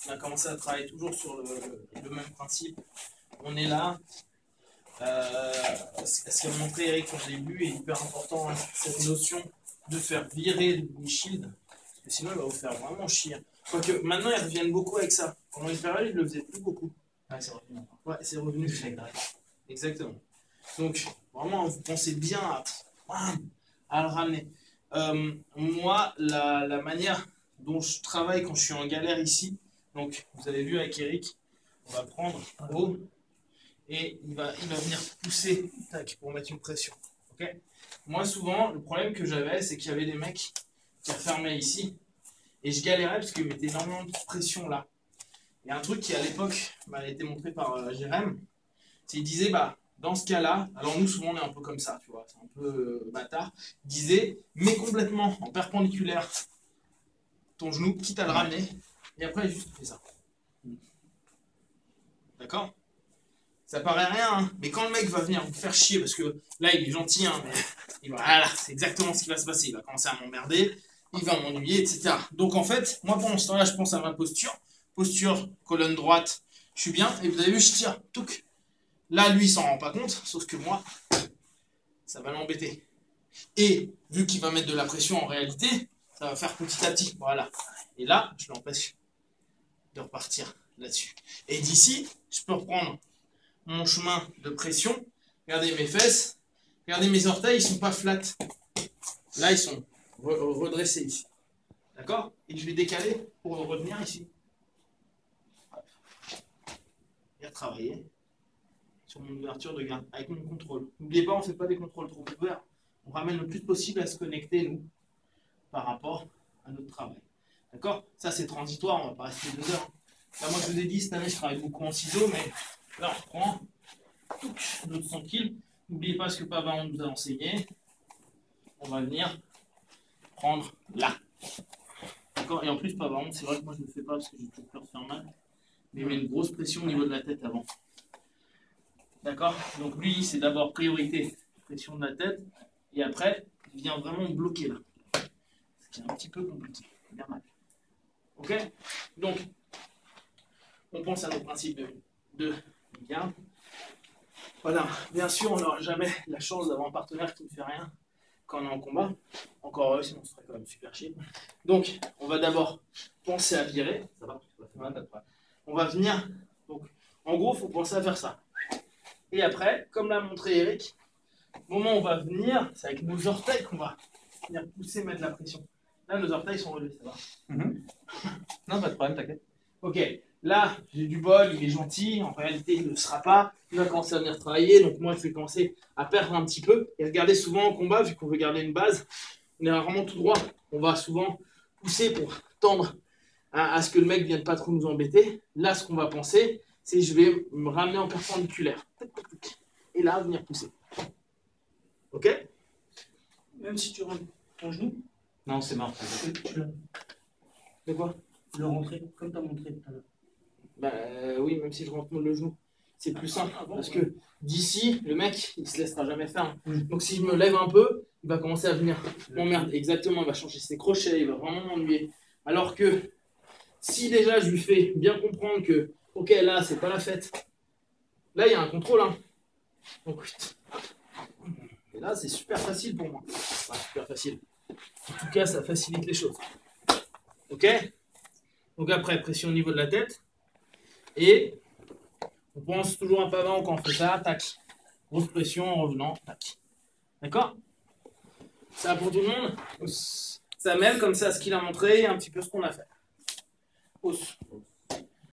on a commencé à travailler toujours sur le même principe. On est là. Ce qu'a montré Eric au début est hyper important, hein, cette notion de faire virer le windshield, parce que sinon il va vous faire vraiment chier. Quoique maintenant ils reviennent beaucoup avec ça. Pendant une période ils ne le faisaient plus beaucoup. Ouais, c'est revenu. Ouais, c'est revenu. Exactement. Donc vraiment vous pensez bien à le ramener. Moi, la manière dont je travaille quand je suis en galère ici, donc vous avez vu avec Eric, on va prendre haut et il va venir pousser tac, pour mettre une pression. Okay. Moi, souvent, le problème que j'avais, c'est qu'il y avait des mecs qui refermaient ici et je galérais parce qu'ils mettaient énormément de pression là. Il y a un truc qui, à l'époque, m'a été montré par Jérém, c'est qu'il disait, bah, dans ce cas-là, alors nous, souvent, on est un peu comme ça, tu vois, c'est un peu bâtard, il disait, mets complètement en perpendiculaire ton genou, quitte à le ramener, et après, juste fais ça. D'accord? Ça paraît rien, hein, mais quand le mec va venir vous faire chier, parce que là, il est gentil, hein, mais voilà, c'est exactement ce qui va se passer. Il va commencer à m'emmerder, il va m'ennuyer, etc. Donc, en fait, moi, pendant ce temps-là, je pense à ma posture. Posture, colonne droite, je suis bien, et vous avez vu, je tire, touc. Là, lui, il s'en rend pas compte, sauf que moi, ça va l'embêter. Et, vu qu'il va mettre de la pression en réalité, ça va faire petit à petit, voilà. Et là, je l'empêche de repartir là-dessus. Et d'ici, je peux reprendre mon chemin de pression. Regardez mes fesses. Regardez mes orteils, ils sont pas flats. Là, ils sont redressés ici. D'accord? Et je vais décaler pour revenir ici. Et retravailler sur mon ouverture de garde avec mon contrôle. N'oubliez pas, on ne fait pas des contrôles trop ouverts. On ramène le plus possible à se connecter, nous, par rapport à notre travail. D'accord? Ça, c'est transitoire, on ne va pas rester 2 heures. Là, moi, je vous ai dit, cette année, je travaille beaucoup en ciseaux, mais là, on reprend notre 100 kg. N'oubliez pas ce que Pavard nous a enseigné. On va venir prendre là. D'accord? Et en plus, Pavard, c'est vrai que moi, je ne le fais pas parce que j'ai toujours peur de faire mal. Mais il met une grosse pression au niveau de la tête avant. D'accord? Donc, lui, c'est d'abord priorité, pression de la tête. Et après, il vient vraiment bloquer là. Ce qui est un petit peu compliqué. Bien mal. Ok? Donc, on pense à nos principes de garde. Voilà, bien sûr, on n'aura jamais la chance d'avoir un partenaire qui ne fait rien quand on est en combat. Encore heureux, sinon on serait quand même super chier. Donc, on va d'abord penser à virer. Ça va, on va venir. Donc, en gros, il faut penser à faire ça. Et après, comme l'a montré Eric, au moment où on va venir, c'est avec nos orteils qu'on va venir pousser, mettre la pression. Là, nos orteils sont relevés, ça va. Non, pas de problème, t'inquiète. Ok, là, j'ai du bol, il est gentil, en réalité, il ne le sera pas. Il va commencer à venir travailler, donc moi, je vais commencer à perdre un petit peu. Et regardez, souvent en combat, vu qu'on veut garder une base, on est rarement tout droit. On va souvent pousser pour tendre à ce que le mec ne vienne pas trop nous embêter. Là, ce qu'on va penser, c'est je vais me ramener en perpendiculaire. Et là, venir pousser. Ok? Même si tu rentres ton genou, Non, c'est mort. De quoi? le rentrer, comme tu as montré tout à l'heure. Bah oui, même si je rentre le genou. C'est plus simple, parce que d'ici, le mec, il se laissera jamais faire. Donc si je me lève un peu, il va commencer à venir m'emmerder. Exactement, il va changer ses crochets, il va vraiment m'ennuyer. Alors que si déjà je lui fais bien comprendre que, ok, là, c'est pas la fête. Là, il y a un contrôle. Hein. Donc, et là, c'est super facile pour moi. Enfin, super facile. En tout cas, ça facilite les choses. Ok? Donc après, pression au niveau de la tête. Et on pense toujours un peu avant quand on fait ça. Tac. Grosse pression en revenant. Tac. D'accord? Ça va pour tout le monde? Ça mêle comme ça ce qu'il a montré et un petit peu ce qu'on a fait. Hausse.